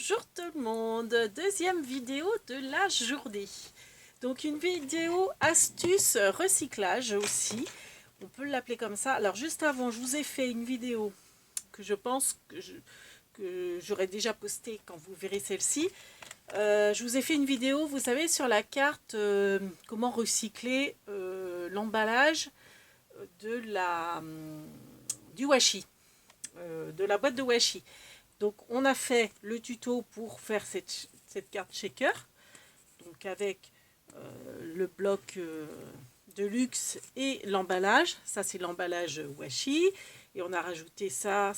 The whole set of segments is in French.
Bonjour tout le monde, deuxième vidéo de la journée. Donc une vidéo astuce recyclage aussi, on peut l'appeler comme ça. Alors juste avant, je vous ai fait une vidéo que je pense que j'aurais déjà postée quand vous verrez celle-ci. Je vous ai fait une vidéo, vous savez, sur la carte comment recycler l'emballage du washi, de la boîte de washi. Donc on a fait le tuto pour faire cette carte shaker, donc avec le bloc de luxe et l'emballage. Ça c'est l'emballage washi, et on a rajouté ça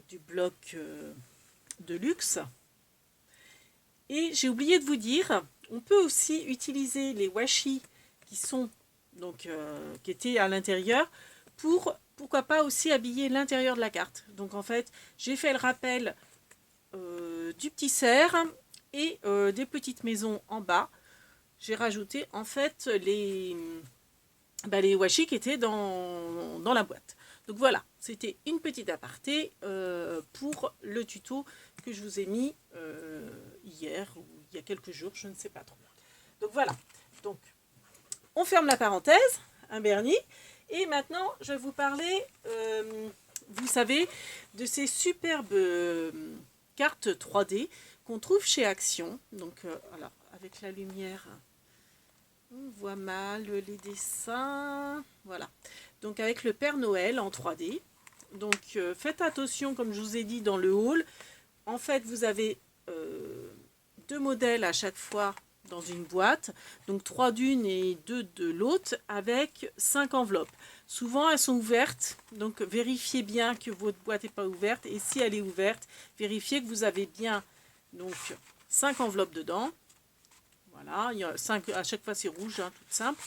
du bloc de luxe. Et j'ai oublié de vous dire, on peut aussi utiliser les washi qui sont donc qui étaient à l'intérieur pour pourquoi pas aussi habiller l'intérieur de la carte. Donc en fait, j'ai fait le rappel du petit cerf et des petites maisons en bas. J'ai rajouté en fait les washi qui étaient dans la boîte. Donc voilà, c'était une petite aparté pour le tuto que je vous ai mis hier ou il y a quelques jours, je ne sais pas trop. Donc voilà, donc on ferme la parenthèse, un Bernie. Et maintenant, je vais vous parler, vous savez, de ces superbes cartes 3D qu'on trouve chez Action. Donc, alors, avec la lumière, on voit mal les dessins. Voilà. Donc, avec le Père Noël en 3D. Donc, faites attention, comme je vous ai dit dans le haul. En fait, vous avez deux modèles à chaque fois dans une boîte, donc 3 d'une et 2 de l'autre, avec 5 enveloppes. Souvent elles sont ouvertes, donc vérifiez bien que votre boîte n'est pas ouverte, et si elle est ouverte, vérifiez que vous avez bien donc 5 enveloppes dedans. Voilà, il y a 5, à chaque fois c'est rouge, hein, tout simple,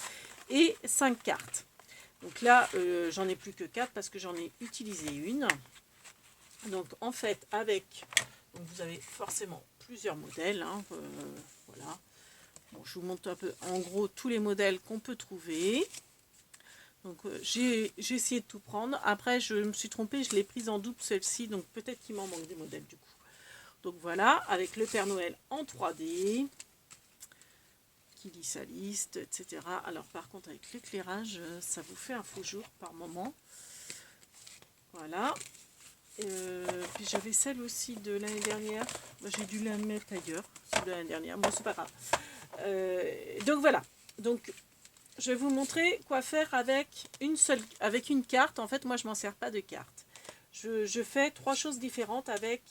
et 5 cartes. Donc là j'en ai plus que 4 parce que j'en ai utilisé une. Donc en fait avec, donc vous avez forcément plusieurs modèles, hein, voilà. Bon, je vous montre un peu en gros tous les modèles qu'on peut trouver. Donc j'ai essayé de tout prendre. Après je me suis trompée, je l'ai prise en double celle-ci, donc peut-être qu'il m'en manque des modèles du coup. Donc voilà, avec le Père Noël en 3D, qui lit sa liste, etc. Alors par contre avec l'éclairage, ça vous fait un faux jour par moment. Voilà. Puis j'avais celle aussi de l'année dernière. J'ai dû la mettre ailleurs, celle de l'année dernière. Bon, c'est pas grave. Donc voilà. Donc je vais vous montrer quoi faire avec une carte. En fait, moi je m'en sers pas de carte. Je fais 3 choses différentes avec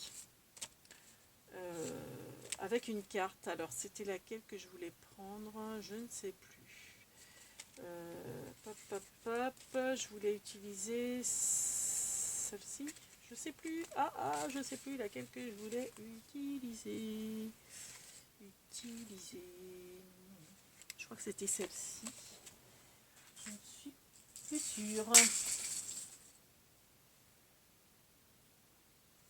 une carte. Alors c'était laquelle que je voulais prendre? Je ne sais plus. Je voulais utiliser celle-ci. Je sais plus. Je sais plus laquelle que je voulais utiliser. Je crois que c'était celle-ci. Je ne suis plus sûre.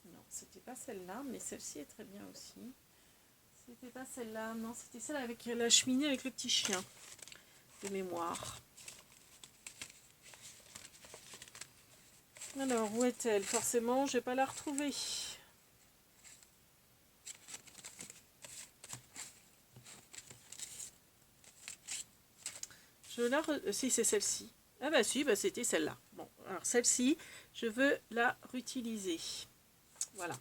Non, c'était pas celle-là, mais celle-ci est très bien aussi. C'était pas celle-là, non, c'était celle avec la cheminée avec le petit chien. De mémoire. Alors, où est-elle? Forcément, je vais pas la retrouver. Si, c'est celle-ci. Ah bah si, bah c'était celle-là. Bon, alors celle-ci, je veux la réutiliser. Voilà.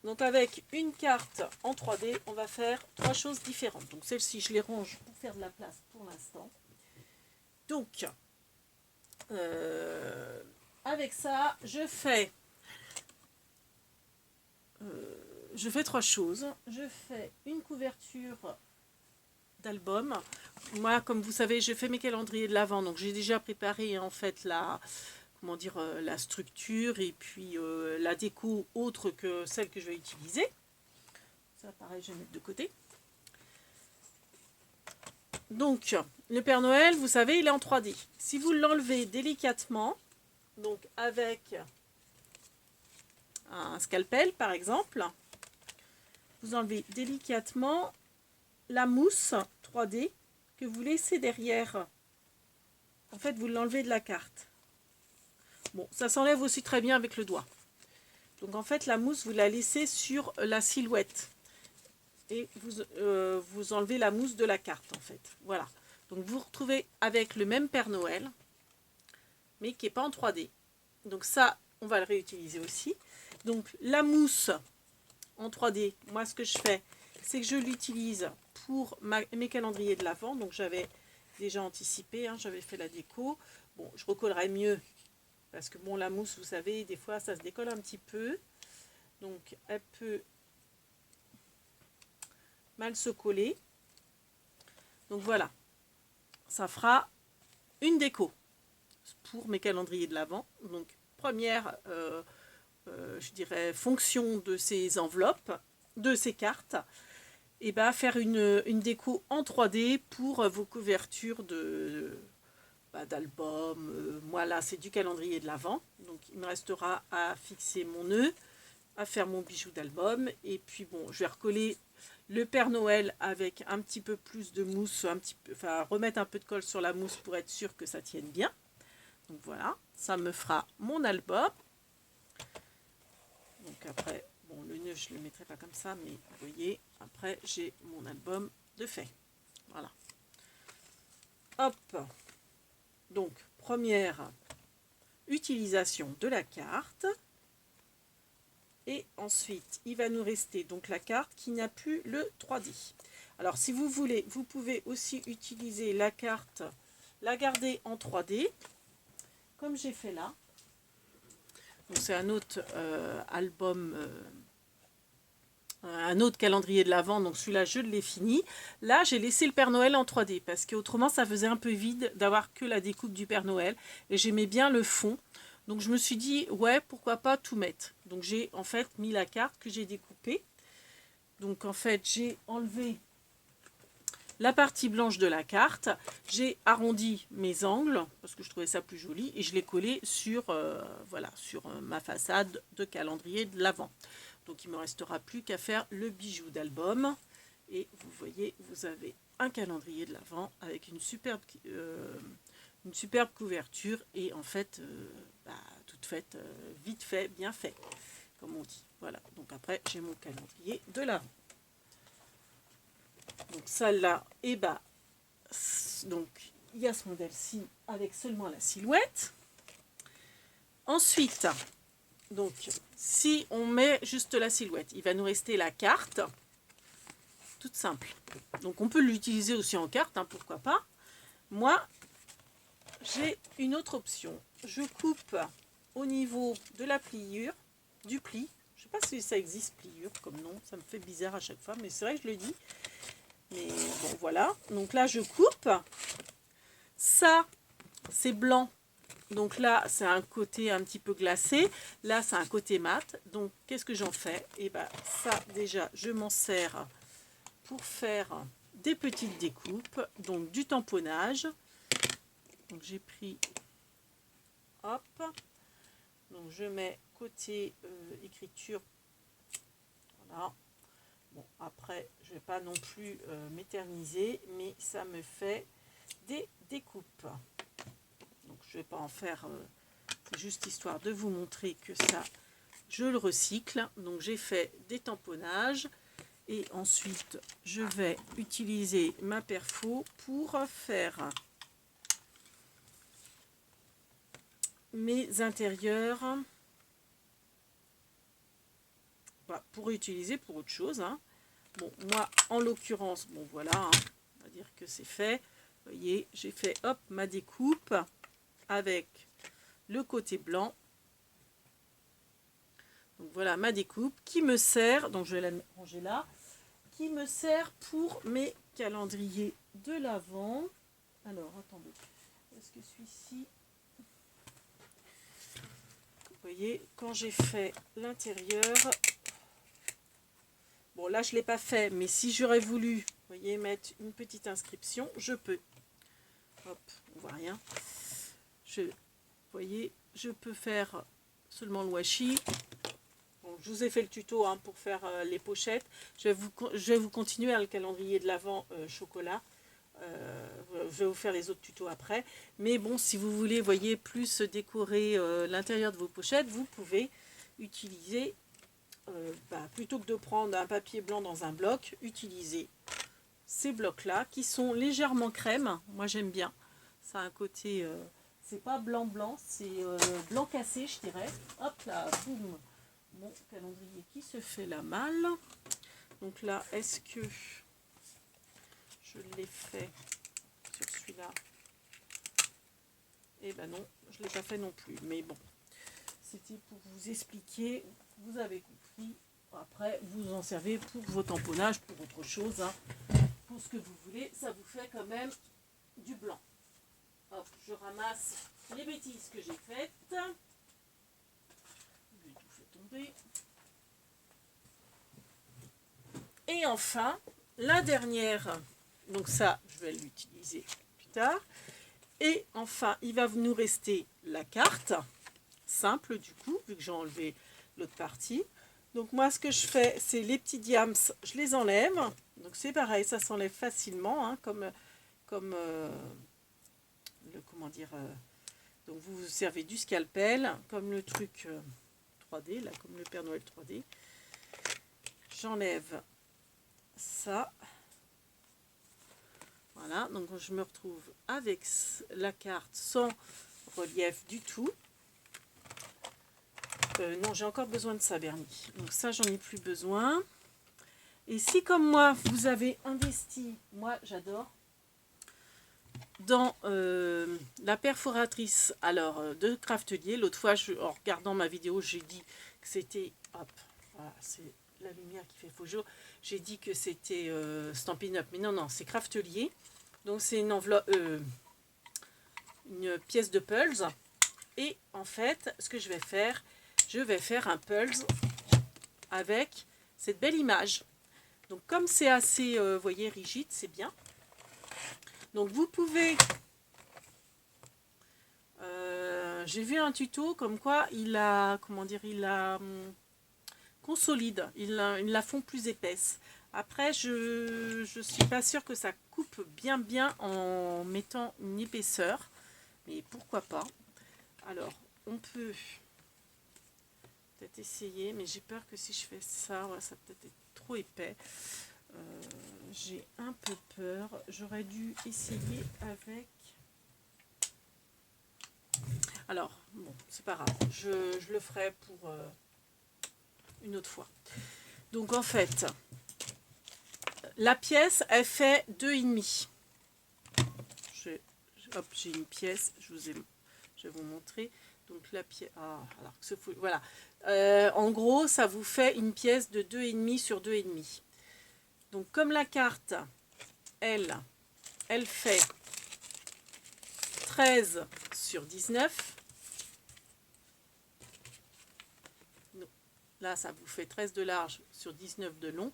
Donc avec une carte en 3D, on va faire 3 choses différentes. Donc celle-ci, je les range pour faire de la place pour l'instant. Donc, avec ça, je fais 3 choses. Je fais une couverture d'album. Moi, comme vous savez, je fais mes calendriers de l'Avent, donc j'ai déjà préparé en fait la structure et puis la déco autre que celle que je vais utiliser. Ça, pareil, je vais mettre de côté. Donc, le Père Noël, vous savez, il est en 3D. Si vous l'enlevez délicatement, donc avec un scalpel par exemple, vous enlevez délicatement la mousse 3D que vous laissez derrière. En fait, vous l'enlevez de la carte. Bon, ça s'enlève aussi très bien avec le doigt. Donc en fait, la mousse, vous la laissez sur la silhouette. Et vous enlevez la mousse de la carte, en fait. Voilà. Donc vous vous retrouvez avec le même Père Noël, mais qui n'est pas en 3D. Donc ça, on va le réutiliser aussi. Donc la mousse en 3D, moi ce que je fais, c'est que je l'utilise pour mes calendriers de l'Avent. Donc j'avais déjà anticipé, hein, j'avais fait la déco. Bon, je recollerai mieux, parce que bon, la mousse, vous savez, des fois ça se décolle un petit peu. Donc elle peut mal se coller. Donc voilà, ça fera une déco pour mes calendriers de l'Avent. Donc première, je dirais, fonction de ces enveloppes, de ces cartes, et ben faire une déco en 3D pour vos couvertures d'albums. Moi là c'est du calendrier de l'Avent, donc il me restera à fixer mon nœud, à faire mon bijou d'album, et puis bon, je vais recoller le Père Noël avec un petit peu plus de mousse, remettre un peu de colle sur la mousse pour être sûr que ça tienne bien. Donc voilà, ça me fera mon album. Donc après, bon, le nœud je ne le mettrai pas comme ça, mais vous voyez, après j'ai mon album de fait. Voilà. Hop. Donc première utilisation de la carte. Et ensuite, il va nous rester donc la carte qui n'a plus le 3D. Alors, si vous voulez, vous pouvez aussi utiliser la carte, la garder en 3D, comme j'ai fait là. Donc, c'est un autre album, un autre calendrier de l'Avent. Donc, celui-là, je l'ai fini. Là, j'ai laissé le Père Noël en 3D parce qu'autrement, ça faisait un peu vide d'avoir que la découpe du Père Noël. Et j'aimais bien le fond. Donc je me suis dit, ouais, pourquoi pas tout mettre. Donc j'ai en fait mis la carte que j'ai découpée. Donc en fait, j'ai enlevé la partie blanche de la carte. J'ai arrondi mes angles, parce que je trouvais ça plus joli. Et je l'ai collé sur, voilà, sur ma façade de calendrier de l'Avent. Donc il ne me restera plus qu'à faire le bijou d'album. Et vous voyez, vous avez un calendrier de l'Avent avec une superbe couverture. Et en fait... toute faite, vite fait, bien fait, comme on dit. Voilà, donc après, j'ai mon calendrier de l'Avent. Donc celle-là, et donc il y a ce modèle-ci avec seulement la silhouette. Ensuite, donc, si on met juste la silhouette, il va nous rester la carte, toute simple. Donc on peut l'utiliser aussi en carte, hein, pourquoi pas. Moi, j'ai une autre option. Je coupe au niveau de la pliure, du pli. Je ne sais pas si ça existe, pliure, comme nom. Ça me fait bizarre à chaque fois, mais c'est vrai que je le dis. Mais bon, voilà. Donc là, je coupe. Ça, c'est blanc. Donc là, c'est un côté un petit peu glacé. Là, c'est un côté mat. Donc, qu'est-ce que j'en fais? Et ça, déjà, je m'en sers pour faire des petites découpes. Donc, du tamponnage. Donc, j'ai pris... Hop. Donc je mets côté écriture, voilà. Bon, après je vais pas non plus m'éterniser, mais ça me fait des découpes. Donc je vais pas en faire, c'est juste histoire de vous montrer que ça, je le recycle. Donc j'ai fait des tamponnages et ensuite je vais utiliser ma perfo pour faire mes intérieurs, pour utiliser pour autre chose, hein. Bon, moi en l'occurrence, bon voilà, hein, on va dire que c'est fait. Vous voyez, j'ai fait hop ma découpe avec le côté blanc. Donc voilà ma découpe qui me sert, donc je vais la ranger là, qui me sert pour mes calendriers de l'Avent. Alors attendez, est-ce que celui-ci... Vous voyez, quand j'ai fait l'intérieur, bon là je ne l'ai pas fait, mais si j'aurais voulu, vous voyez, mettre une petite inscription, je peux. Hop, on voit rien. Vous voyez, je peux faire seulement le washi. Bon, je vous ai fait le tuto, hein, pour faire les pochettes. Je vais vous continuer à le calendrier de l'Avent chocolat. Je vais vous faire les autres tutos après, mais bon, si vous voulez, voyez, plus décorer l'intérieur de vos pochettes, vous pouvez utilisez, plutôt que de prendre un papier blanc dans un bloc, utilisez ces blocs-là qui sont légèrement crème. Moi j'aime bien. Ça a un côté, c'est pas blanc-blanc, c'est blanc cassé, je dirais. Hop là, boum. Mon calendrier qui se fait la malle. Donc là, est-ce que je l'ai fait sur celui-là? Eh ben non, je ne l'ai pas fait non plus. Mais bon, c'était pour vous expliquer. Vous avez compris. Après, vous en servez pour vos tamponnages, pour autre chose. Hein. Pour ce que vous voulez, ça vous fait quand même du blanc. Hop, je ramasse les bêtises que j'ai faites. J'ai tout fait tomber. Et enfin, la dernière, donc ça, je vais l'utiliser plus tard. Et enfin, il va nous rester la carte, simple du coup, vu que j'ai enlevé l'autre partie. Donc moi, ce que je fais, c'est les petits diams, je les enlève. Donc c'est pareil, ça s'enlève facilement, hein, comme comment dire. Donc vous vous servez du scalpel, comme le truc 3D, là, comme le Père Noël 3D. J'enlève ça. Voilà, donc je me retrouve avec la carte sans relief du tout. Non, j'ai encore besoin de ça, Bernie. Donc ça, j'en ai plus besoin. Et si, comme moi, vous avez investi, moi, j'adore, dans la perforatrice de Craftelier. L'autre fois, en regardant ma vidéo, j'ai dit que c'était... Hop, voilà, c'est la lumière qui fait faux jour. J'ai dit que c'était Stampin' Up. Mais non, non, c'est Craftelier. Donc c'est une enveloppe, une pièce de pulse. Et en fait, ce que je vais faire un pulse avec cette belle image. Donc comme c'est assez, voyez, rigide, c'est bien. Donc vous pouvez... j'ai vu un tuto comme quoi il la consolide, ils la font plus épaisse. Après, je suis pas sûre que ça coupe bien en mettant une épaisseur, mais pourquoi pas. Alors, on peut peut-être essayer, mais j'ai peur que si je fais ça, ouais, ça peut-être être trop épais. J'ai un peu peur. J'aurais dû essayer avec... Alors, bon, c'est pas grave. Je le ferai pour une autre fois. Donc, en fait... La pièce, elle fait 2,5. Hop, j'ai une pièce, je vais vous montrer. Donc la pièce, voilà. En gros, ça vous fait une pièce de 2,5 sur 2,5. Donc comme la carte, elle fait 13 sur 19. Là, ça vous fait 13 de large sur 19 de long.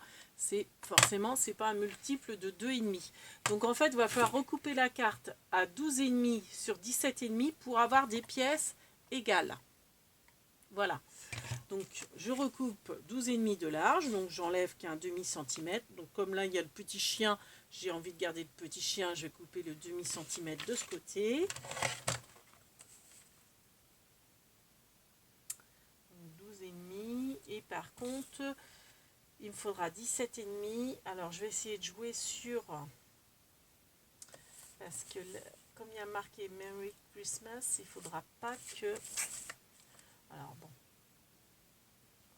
Forcément, c'est pas un multiple de 2,5. Donc en fait, il va falloir recouper la carte à 12,5 sur 17,5 pour avoir des pièces égales. Voilà. Donc je recoupe 12,5 de large, donc j'enlève qu'un demi-centimètre. Donc comme là, il y a le petit chien, j'ai envie de garder le petit chien, je vais couper le demi-centimètre de ce côté. 12,5. Et par contre... il me faudra 17,5. Alors, je vais essayer de jouer sur... Parce que, comme il y a marqué Merry Christmas, il ne faudra pas que... Alors, bon.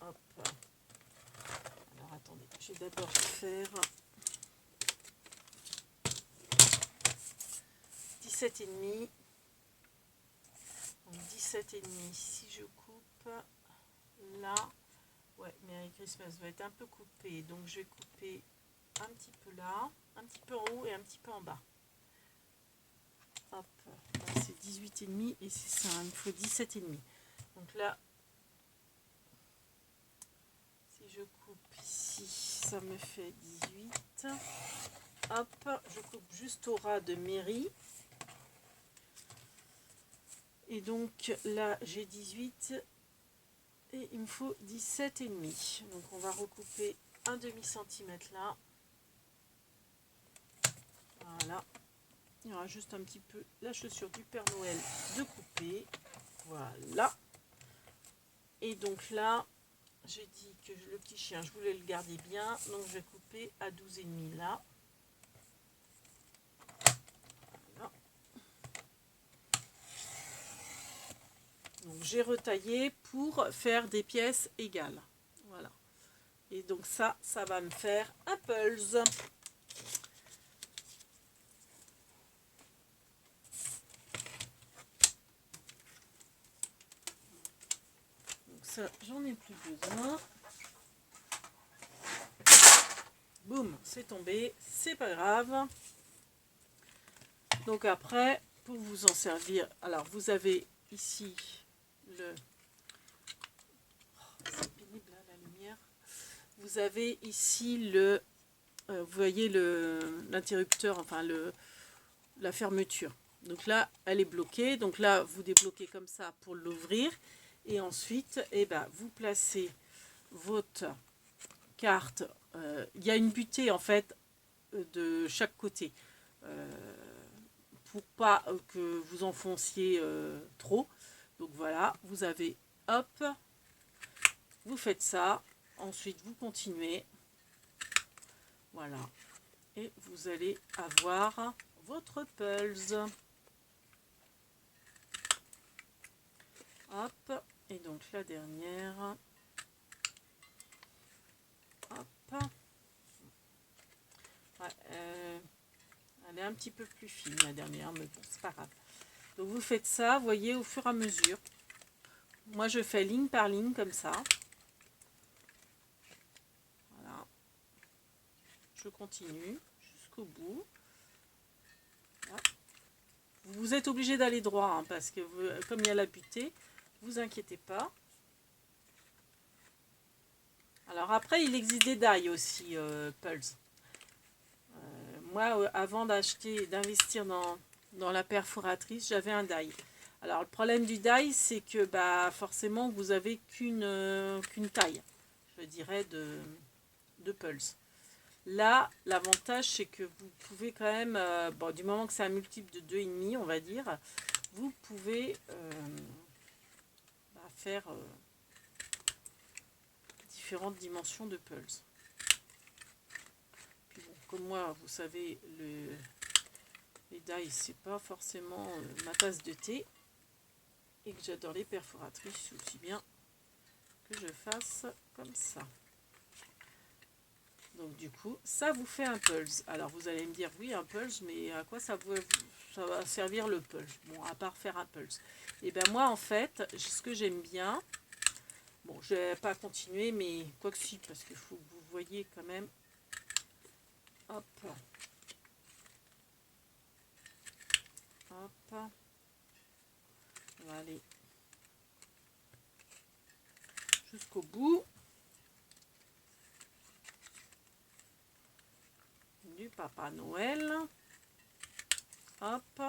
Hop. Alors, attendez. Je vais d'abord faire 17,5. Donc, 17,5. Si je coupe là... Ouais, Merry Christmas va être un peu coupé, donc je vais couper un petit peu là, un petit peu en haut et un petit peu en bas. Hop, là c'est 18,5 et c'est ça, il me faut 17,5. Donc là, si je coupe ici, ça me fait 18. Hop, je coupe juste au ras de Merry. Et donc là, j'ai 18. Et il me faut 17,5. Donc on va recouper un demi-centimètre là. Voilà. Il y aura juste un petit peu la chaussure du Père Noël de couper. Voilà. Et donc là, j'ai dit que le petit chien, je voulais le garder bien. Donc je vais couper à 12,5 là. Voilà. Donc j'ai retaillé pour faire des pièces égales. Voilà. Et donc ça va me faire un pulse. Donc ça, j'en ai plus besoin. Boum, c'est tombé, c'est pas grave. Donc après, pour vous en servir, alors vous avez ici le... Oh, c'est pénible là, la lumière. Vous avez ici le... vous voyez l'interrupteur, enfin la fermeture. Donc là, elle est bloquée. Donc là, vous débloquez comme ça pour l'ouvrir. Et ensuite, eh ben, vous placez votre carte. Il y a une butée en fait de chaque côté. Pour pas que vous enfonciez trop. Donc voilà, vous avez, hop, vous faites ça. Ensuite, vous continuez. Voilà. Et vous allez avoir votre pulse. Hop. Et donc la dernière. Hop. Ouais, elle est un petit peu plus fine la dernière, mais bon, c'est pas grave. Donc vous faites ça, vous voyez, au fur et à mesure. Moi, je fais ligne par ligne comme ça. Voilà. Je continue jusqu'au bout. Voilà. Vous êtes obligé d'aller droit, hein, parce que comme il y a la butée, vous inquiétez pas. Alors après, il existe des die aussi, Pulse. Moi, avant d'investir dans la perforatrice, j'avais un die. Alors le problème du die, c'est que bah, forcément, vous avez qu'une taille, je dirais, de Pulse. Là, l'avantage, c'est que vous pouvez quand même, bon, du moment que c'est un multiple de 2,5, on va dire, vous pouvez faire différentes dimensions de pulse. Puis bon, comme moi, vous savez, les die, c'est pas forcément ma tasse de thé, et que j'adore les perforatrices, aussi bien que je fasse comme ça. Donc du coup, ça vous fait un pulse. Alors vous allez me dire, oui, un pulse, mais à quoi ça va servir le pulse? Bon, à part faire un pulse. Et bien moi, en fait, ce que j'aime bien, bon, je vais pas continuer, mais quoi que si, parce qu'il faut que vous voyez quand même. Hop. Hop. On va aller jusqu'au bout du Papa Noël. Hop.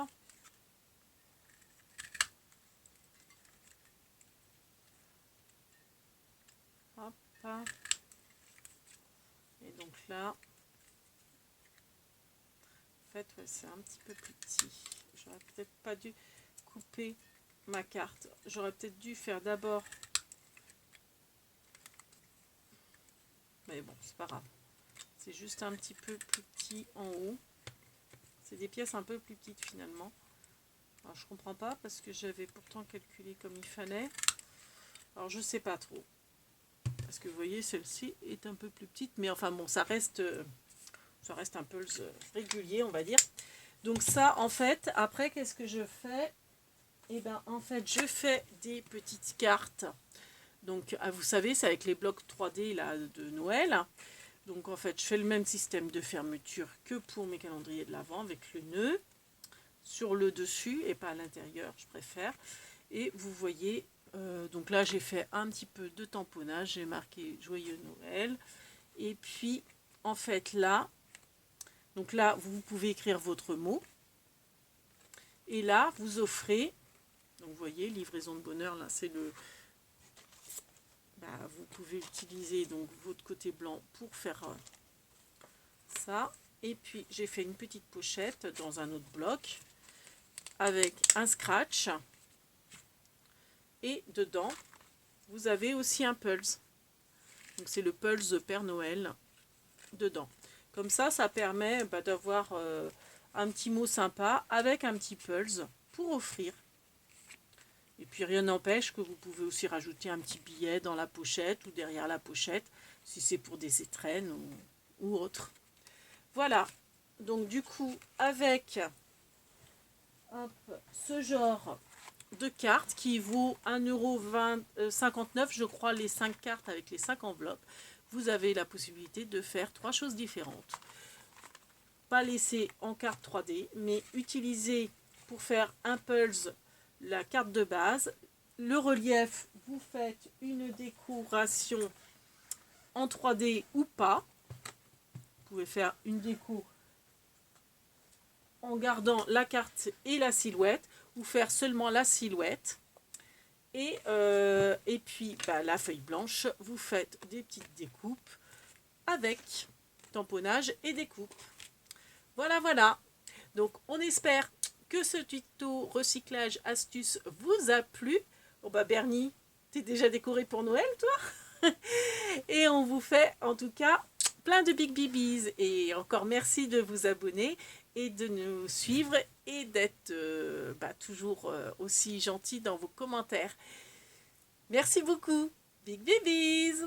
Hop. Et donc là, en fait, ouais, c'est un petit peu plus petit. J'aurais peut-être pas dû couper ma carte. J'aurais peut-être dû faire d'abord. Mais bon, c'est pas grave. C'est juste un petit peu plus petit en haut. C'est des pièces un peu plus petites finalement. Alors je comprends pas parce que j'avais pourtant calculé comme il fallait. Alors je sais pas trop. Parce que vous voyez, celle-ci est un peu plus petite. Mais enfin bon, ça reste un pulse régulier, on va dire. Donc ça, en fait, après, qu'est-ce que je fais? Et ben en fait, je fais des petites cartes. Donc, vous savez, c'est avec les blocs 3D là, de Noël. Donc, en fait, je fais le même système de fermeture que pour mes calendriers de l'Avent, avec le nœud sur le dessus et pas à l'intérieur, je préfère. Et vous voyez, donc là, j'ai fait un petit peu de tamponnage. J'ai marqué Joyeux Noël. Et puis, en fait, là, donc là, vous pouvez écrire votre mot. Et là, vous offrez, donc vous voyez, livraison de bonheur, là, c'est le... vous pouvez utiliser donc votre côté blanc pour faire ça. Et puis, j'ai fait une petite pochette dans un autre bloc avec un scratch. Et dedans, vous avez aussi un pulse. Donc c'est le pulse de Père Noël dedans. Comme ça permet d'avoir un petit mot sympa avec un petit pulse pour offrir. Et puis rien n'empêche que vous pouvez aussi rajouter un petit billet dans la pochette ou derrière la pochette, si c'est pour des étrennes ou autre. Voilà, donc du coup, avec ce genre de carte qui vaut 1,59 €, je crois, les 5 cartes avec les 5 enveloppes, vous avez la possibilité de faire 3 choses différentes. Pas laisser en carte 3D, mais utiliser pour faire un pulse la carte de base. Le relief, vous faites une décoration en 3D ou pas. Vous pouvez faire une déco en gardant la carte et la silhouette, ou faire seulement la silhouette. Et puis la feuille blanche, vous faites des petites découpes avec tamponnage et découpe. Voilà. Donc on espère que ce tuto recyclage astuce vous a plu. Bon Bernie, t'es déjà décoré pour Noël toi? Et on vous fait en tout cas plein de big bibis. Et encore merci de vous abonner et de nous suivre et d'être toujours aussi gentil dans vos commentaires. Merci beaucoup. Big bibis.